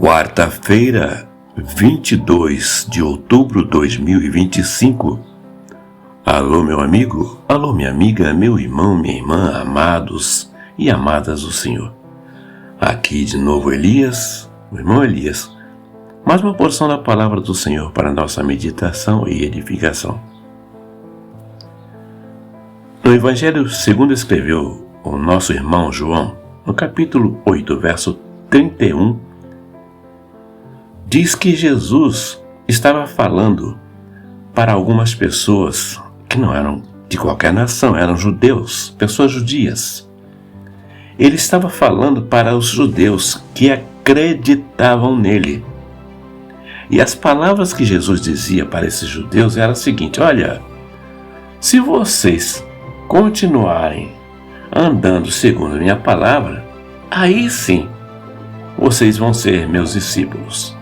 Quarta-feira, 22 de outubro de 2025. Alô, meu amigo, alô, minha amiga, meu irmão, minha irmã, amados e amadas do Senhor. Aqui de novo Elias, o irmão Elias, mais uma porção da palavra do Senhor para nossa meditação e edificação. No Evangelho segundo escreveu o nosso irmão João, no capítulo 8, verso 31, diz que Jesus estava falando para algumas pessoas que não eram de qualquer nação, eram judeus, pessoas judias. Ele estava falando para os judeus que acreditavam nele. E as palavras que Jesus dizia para esses judeus eram as seguintes: olha, se vocês continuarem andando segundo a minha palavra, aí sim vocês vão ser meus discípulos.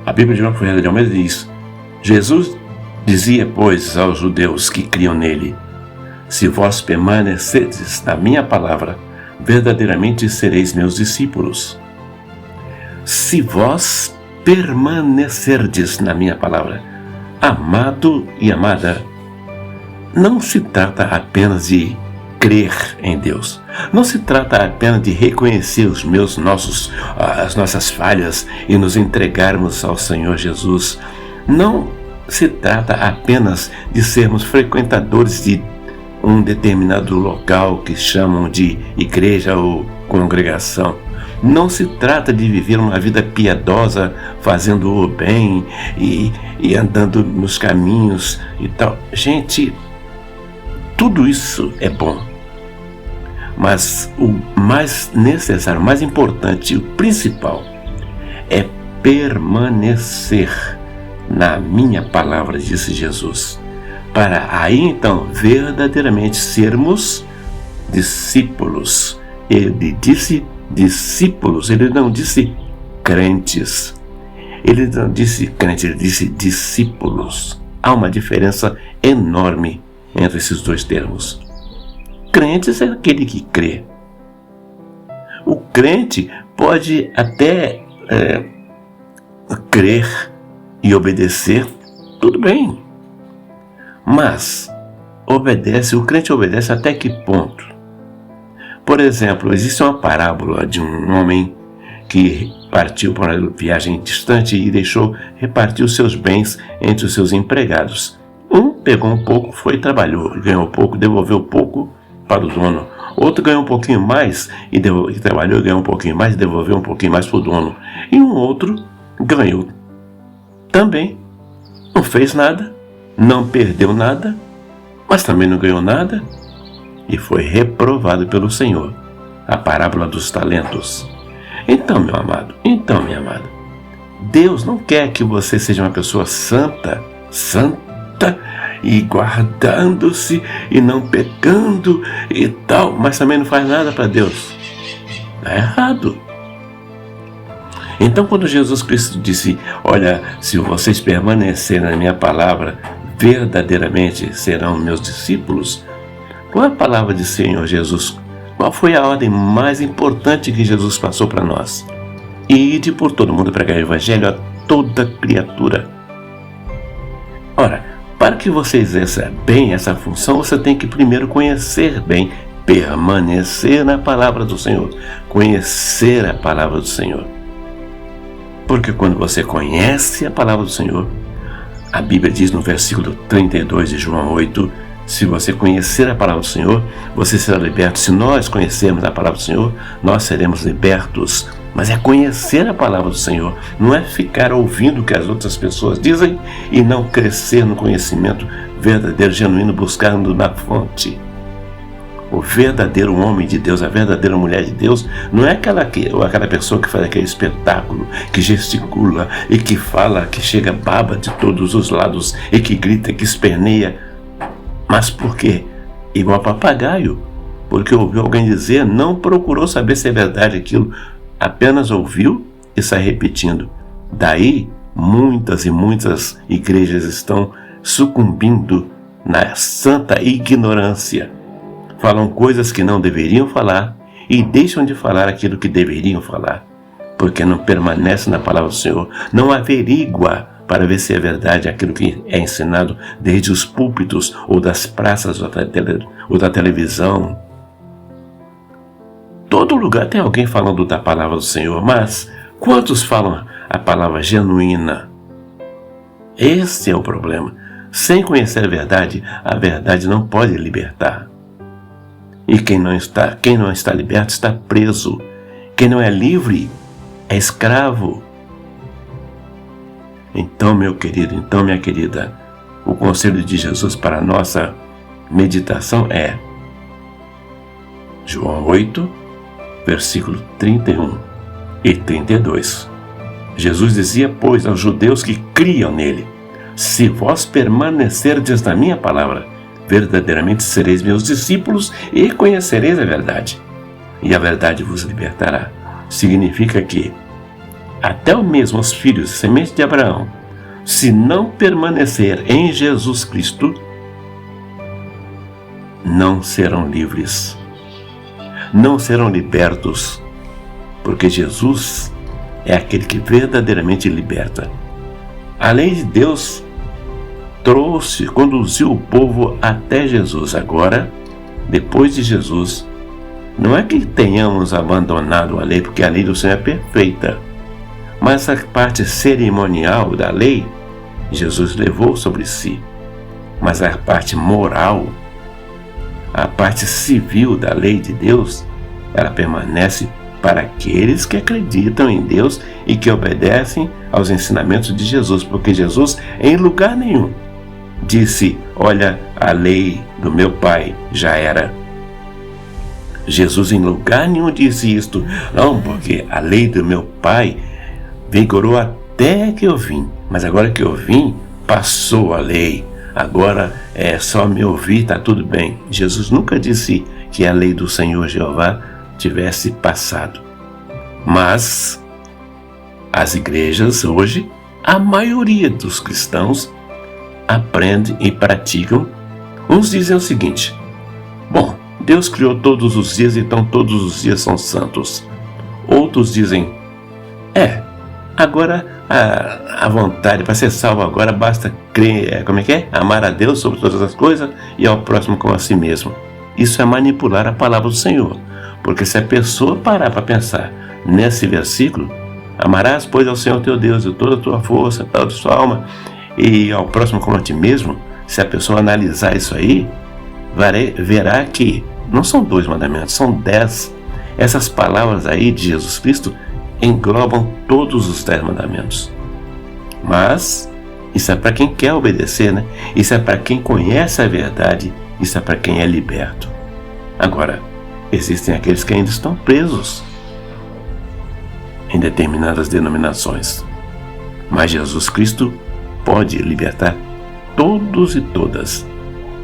A Bíblia de João Ferreira de Almeida diz: Jesus dizia, pois, aos judeus que criam nele: se vós permanecerdes na minha palavra, verdadeiramente sereis meus discípulos. Se vós permanecerdes na minha palavra, amado e amada, não se trata apenas de crer em Deus. Não se trata apenas de reconhecer as nossas falhas e nos entregarmos ao Senhor Jesus. Não se trata apenas de sermos frequentadores de um determinado local que chamam de igreja ou congregação. Não se trata de viver uma vida piedosa, fazendo o bem e andando nos caminhos e tal. Gente, tudo isso é bom. Mas o mais necessário, o mais importante, o principal, é permanecer na minha palavra, disse Jesus, para aí então verdadeiramente sermos discípulos. Ele disse discípulos, ele não disse crentes. Ele não disse crente, ele disse discípulos. Há uma diferença enorme entre esses dois termos. Crentes é aquele que crê. O crente pode até crer e obedecer, tudo bem. Mas o crente obedece até que ponto? Por exemplo, existe uma parábola de um homem que partiu para uma viagem distante e repartiu seus bens entre os seus empregados. Um pegou um pouco, foi e trabalhou, ganhou pouco, devolveu pouco para o dono. Outro ganhou um pouquinho mais e trabalhou, ganhou um pouquinho mais e devolveu um pouquinho mais para o dono. E um outro ganhou também, não fez nada, não perdeu nada, mas também não ganhou nada e foi reprovado pelo Senhor. A parábola dos talentos. Então, meu amado, então, minha amada, Deus não quer que você seja uma pessoa santa e guardando-se e não pecando e tal, mas também não faz nada para Deus. Está errado. Então, quando Jesus Cristo disse: olha, se vocês permanecerem na minha palavra, verdadeiramente serão meus discípulos, qual é a palavra de Senhor Jesus? Qual foi a ordem mais importante que Jesus passou para nós? Ide por todo mundo pregar o evangelho a toda criatura. Ora, para que você exerça bem essa função, você tem que primeiro conhecer bem, permanecer na palavra do Senhor, conhecer a palavra do Senhor. Porque quando você conhece a palavra do Senhor, a Bíblia diz no versículo 32 de João 8, se você conhecer a palavra do Senhor, você será liberto. Se nós conhecermos a palavra do Senhor, nós seremos libertos. Mas é conhecer a palavra do Senhor, não é ficar ouvindo o que as outras pessoas dizem e não crescer no conhecimento verdadeiro, genuíno, buscando na fonte. O verdadeiro homem de Deus, a verdadeira mulher de Deus, não é aquela pessoa que faz aquele espetáculo, que gesticula e que fala, que chega baba de todos os lados e que grita, que esperneia. Mas por quê? Igual papagaio. Porque ouviu alguém dizer, não procurou saber se é verdade aquilo, apenas ouviu e sai repetindo. Daí, muitas e muitas igrejas estão sucumbindo na santa ignorância. Falam coisas que não deveriam falar e deixam de falar aquilo que deveriam falar. porque não permanece na palavra do Senhor, não averigua para ver se é verdade aquilo que é ensinado desde os púlpitos ou das praças ou da televisão. Todo lugar tem alguém falando da palavra do Senhor, mas quantos falam a palavra genuína? Esse é o problema. Sem conhecer a verdade não pode libertar. E quem não está liberto está preso. Quem não é livre é escravo. Então, meu querido, então, minha querida, o conselho de Jesus para a nossa meditação é João 8, versículo 31 e 32. Jesus dizia, pois, aos judeus que criam nele: se vós permanecerdes na minha palavra, verdadeiramente sereis meus discípulos e conhecereis a verdade, e a verdade vos libertará. Significa que até mesmo os filhos, semente de Abraão, se não permanecer em Jesus Cristo, não serão livres, não serão libertos, porque Jesus é aquele que verdadeiramente liberta. A lei de Deus conduziu o povo até Jesus. Agora, depois de Jesus, não é que tenhamos abandonado a lei, porque a lei do Senhor é perfeita, mas a parte cerimonial da lei, Jesus levou sobre si. Mas a parte moral, a parte civil da lei de Deus, ela permanece para aqueles que acreditam em Deus e que obedecem aos ensinamentos de Jesus, porque Jesus, em lugar nenhum, disse, olha, a lei do meu Pai já era. Jesus em lugar nenhum disse isto, não, porque a lei do meu Pai vigorou até que eu vim, mas agora que eu vim, passou a lei, agora é só me ouvir, está tudo bem. Jesus nunca disse que a lei do Senhor Jeová tivesse passado. Mas as igrejas hoje, a maioria dos cristãos aprendem e praticam. Uns dizem o seguinte, bom, Deus criou todos os dias, então todos os dias são santos. Outros dizem, agora a vontade para ser salvo agora basta crer, amar a Deus sobre todas as coisas e ao próximo como a si mesmo. Isso é manipular a palavra do Senhor, porque se a pessoa parar para pensar nesse versículo, amarás, pois, ao Senhor teu Deus de toda a tua força, toda a sua alma e ao próximo como a ti mesmo, se a pessoa analisar isso aí, verá que não são 2 mandamentos, são 10. Essas palavras aí de Jesus Cristo englobam todos os 10 mandamentos. Mas isso é para quem quer obedecer, né? Isso é para quem conhece a verdade, isso é para quem é liberto. Agora, existem aqueles que ainda estão presos em determinadas denominações. Mas Jesus Cristo pode libertar todos e todas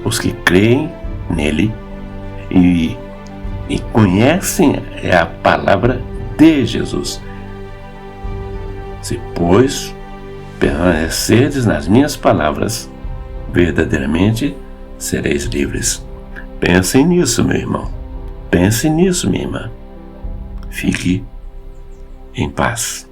os que creem nele e conhecem a palavra de Jesus. Se, pois, permanecerdes nas minhas palavras, verdadeiramente sereis livres. Pensem nisso, meu irmão. Pense nisso, minha irmã. Fique em paz.